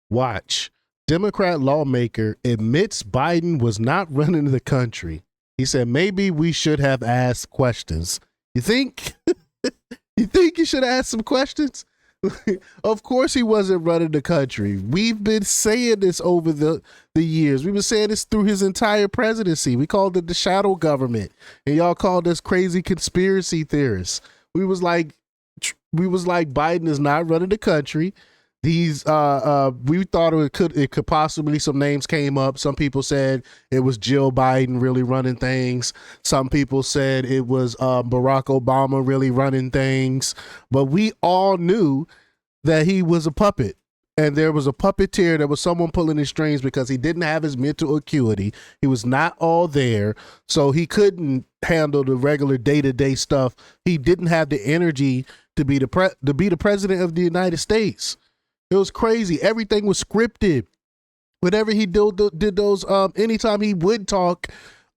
Watch. Democrat lawmaker admits Biden was not running the country. He said maybe we should have asked questions. You think? You think you should ask some questions? Of course he wasn't running the country. We've been saying this over the years. We've been saying this through his entire presidency. We called it the shadow government, and y'all called us crazy conspiracy theorists. We was like Biden is not running the country. These we thought it could possibly, some names came up. Some people said it was Jill Biden really running things. Some people said it was Barack Obama really running things. But we all knew that he was a puppet, and there was a puppeteer. There was someone pulling his strings because he didn't have his mental acuity. He was not all there, so he couldn't handle the regular day-to-day stuff. He didn't have the energy to be the president of the United States. It was crazy. Everything was scripted. Whenever he did those, anytime he would talk,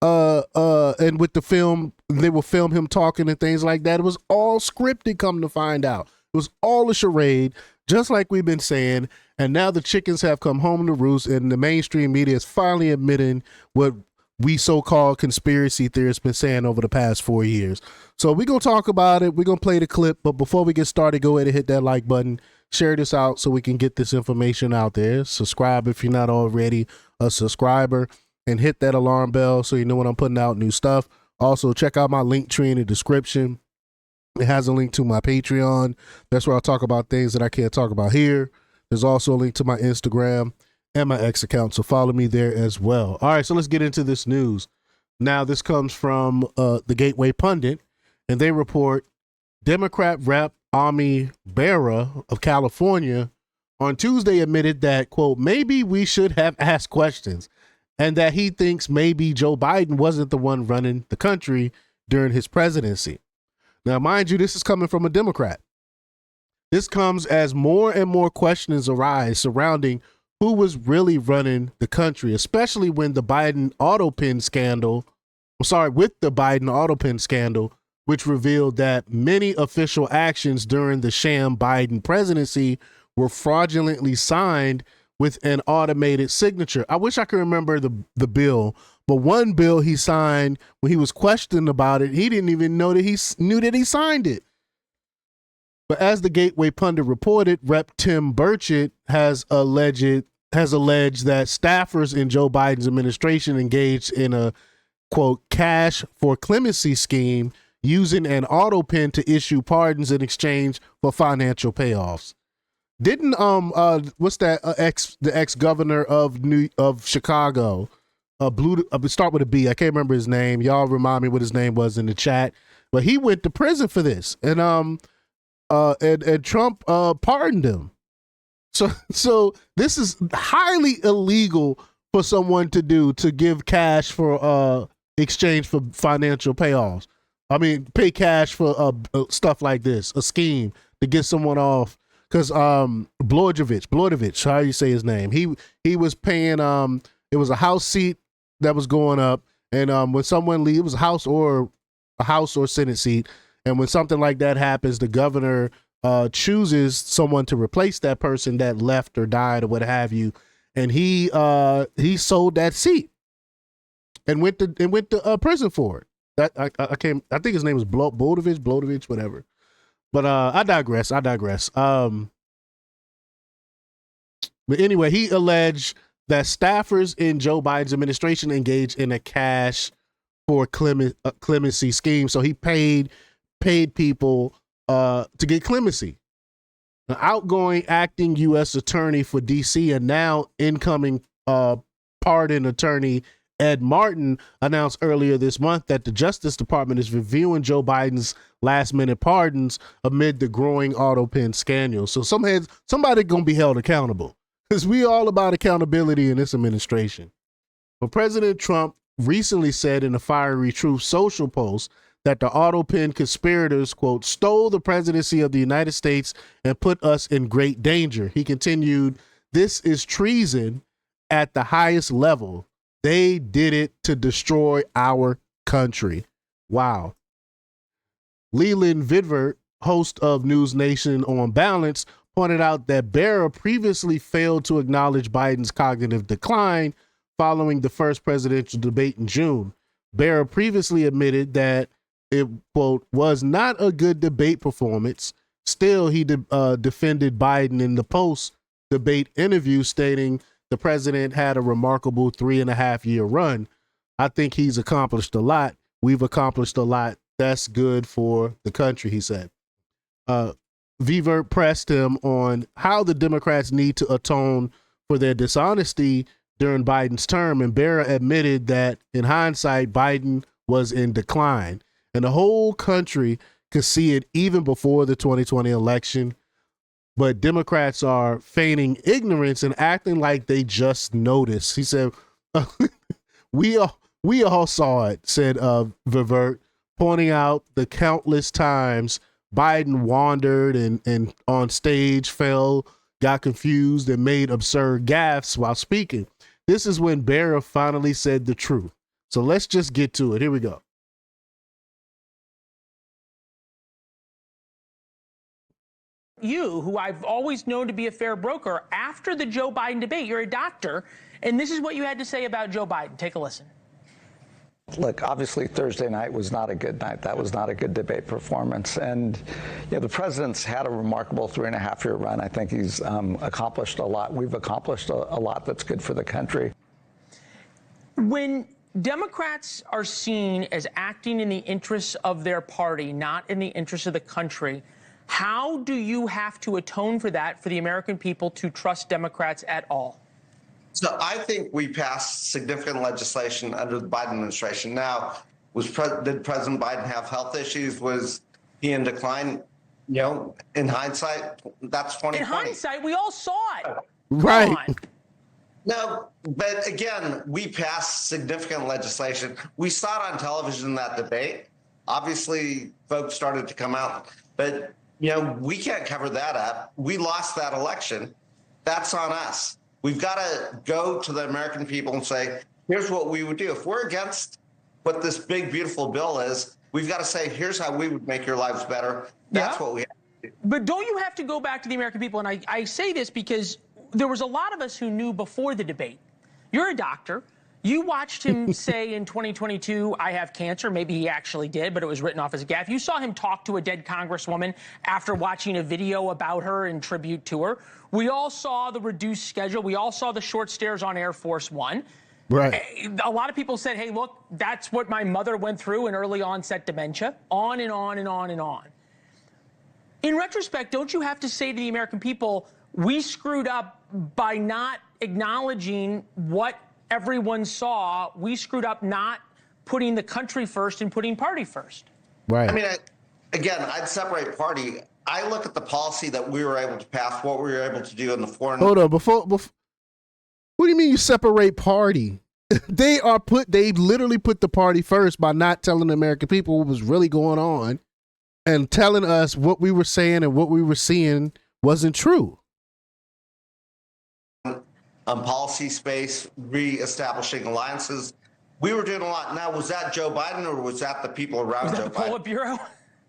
and with the film, they would film him talking and things like that. It was all scripted, come to find out. It was all a charade, just like we've been saying. And now the chickens have come home to roost, and the mainstream media is finally admitting what we so-called conspiracy theorists been saying over the past 4 years. So we're going to talk about it. We're going to play the clip. But before we get started, go ahead and hit that like button. Share this out so we can get this information out there. Subscribe if you're not already a subscriber, and hit that alarm bell so you know when I'm putting out new stuff. Also, check out my link tree in the description. It has a link to my Patreon. That's where I'll talk about things that I can't talk about here. There's also a link to my Instagram and my X account, so follow me there as well. All right, so let's get into this news. Now, this comes from the Gateway Pundit, and they report Democrat Rep. Ami Bera of California on Tuesday admitted that, quote, maybe we should have asked questions, and that he thinks maybe Joe Biden wasn't the one running the country during his presidency. Now, mind you, this is coming from a Democrat. This comes as more and more questions arise surrounding who was really running the country, especially when the Biden auto pen scandal, with the Biden auto pen scandal, which revealed that many official actions during the sham Biden presidency were fraudulently signed with an automated signature. I wish I could remember the bill, but one bill he signed when he was questioned about it, he didn't even know that he knew that he signed it. But as the Gateway Pundit reported, Rep. Tim Burchett has alleged that staffers in Joe Biden's administration engaged in a, quote, cash for clemency scheme using an auto pen to issue pardons in exchange for financial payoffs. Didn't what's that the ex-governor of Chicago, start with a B. I can't remember his name. Y'all remind me what his name was in the chat. But he went to prison for this, and Trump pardoned him. So this is highly illegal for someone to do, to give cash for exchange for financial payoffs. I mean, pay cash for stuff like this, a scheme to get someone off. Because Blodevich, how you say his name? He was paying. It was a house seat that was going up, and when someone leaves, it was a house or Senate seat, and when something like that happens, the governor chooses someone to replace that person that left or died or what have you, and he sold that seat and went to prison for it. That I can't. I think his name was Blodevich, whatever. But I digress. But anyway, he alleged that staffers in Joe Biden's administration engaged in a cash for clemency scheme. So he paid people to get clemency. An outgoing acting U.S. attorney for D.C. and now incoming pardon attorney Ed Martin announced earlier this month that the Justice Department is reviewing Joe Biden's last-minute pardons amid the growing auto pen scandal. So somebody gonna be held accountable, because we all about accountability in this administration. But President Trump recently said in a Fiery Truth social post that the auto pen conspirators, quote, stole the presidency of the United States and put us in great danger. He continued, "This is treason at the highest level. They did it to destroy our country." Wow. Leland Vidvert, host of News Nation on Balance, pointed out that Bear previously failed to acknowledge Biden's cognitive decline following the first presidential debate in June. Bear previously admitted that it, quote, was not a good debate performance. Still, he defended Biden in the post-debate interview, stating the president had a remarkable 3.5-year run. I think he's accomplished a lot. We've accomplished a lot. That's good for the country, he said. Vivert pressed him on how the Democrats need to atone for their dishonesty during Biden's term, and Barra admitted that in hindsight, Biden was in decline. And the whole country could see it even before the 2020 election. But Democrats are feigning ignorance and acting like they just noticed. He said, we all saw it, said Vivert, pointing out the countless times Biden wandered and on stage fell, got confused, and made absurd gaffes while speaking. This is when Barra finally said the truth. So let's just get to it. Here we go. You, who I've always known to be a fair broker, after the Joe Biden debate, you're a doctor, and this is what you had to say about Joe Biden. Take a listen. Look, obviously Thursday night was not a good night. That was not a good debate performance. And the president's had a remarkable 3.5-year run. I think he's accomplished a lot. We've accomplished a lot that's good for the country. When Democrats are seen as acting in the interests of their party, not in the interests of the country, how do you have to atone for that for the American people to trust Democrats at all? So I think we passed significant legislation under the Biden administration. Now, did President Biden have health issues? Was he in decline? In hindsight, that's 2020. In hindsight, we all saw it. Right. No, but again, we passed significant legislation. We saw it on television in that debate. Obviously, folks started to come out, but we can't cover that up. We lost that election. That's on us. We've got to go to the American people and say, here's what we would do. If we're against what this big, beautiful bill is, we've got to say, here's how we would make your lives better. That's what we have to do. But don't you have to go back to the American people? And I say this because there was a lot of us who knew before the debate. You're a doctor. You watched him say in 2022, I have cancer. Maybe he actually did, but it was written off as a gaffe. You saw him talk to a dead congresswoman after watching a video about her in tribute to her. We all saw the reduced schedule. We all saw the short stairs on Air Force One. Right. A lot of people said, hey, look, that's what my mother went through in early onset dementia, on and on and on and on. In retrospect, don't you have to say to the American people, we screwed up by not acknowledging what everyone saw. We screwed up not putting the country first and putting party first. Right. I mean, again, I'd separate party. I look at the policy that we were able to pass, what we were able to do in the foreign. Hold on, before what do you mean you separate party? They literally put the party first by not telling the American people what was really going on and telling us what we were saying and what we were seeing wasn't true. Policy space, reestablishing alliances. We were doing a lot. Now, was that Joe Biden or was that the people around Joe Biden? Politburo?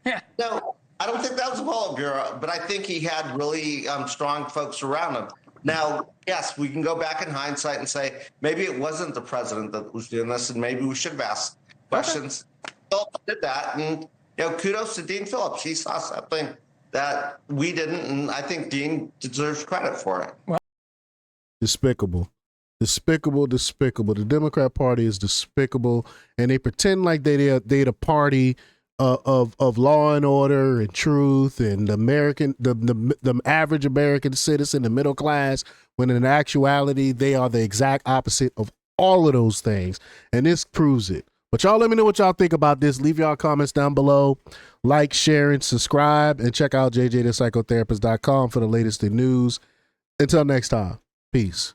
Yeah. No, I don't think that was the Politburo, but I think he had really strong folks around him. Now, yes, we can go back in hindsight and say maybe it wasn't the president that was doing this, and maybe we should have asked questions. Phillips did that, and kudos to Dean Phillips. He saw something that we didn't, and I think Dean deserves credit for it. Well, despicable. The Democrat Party is despicable, and they pretend like they're the party of law and order and truth and the average American citizen, the middle class, when in actuality they are the exact opposite of all of those things, and this proves it. But y'all let me know what y'all think about this. Leave y'all comments down below. Like, share, and subscribe, and check out jjthepsychotherapist.com for the latest in news. Until next time, peace.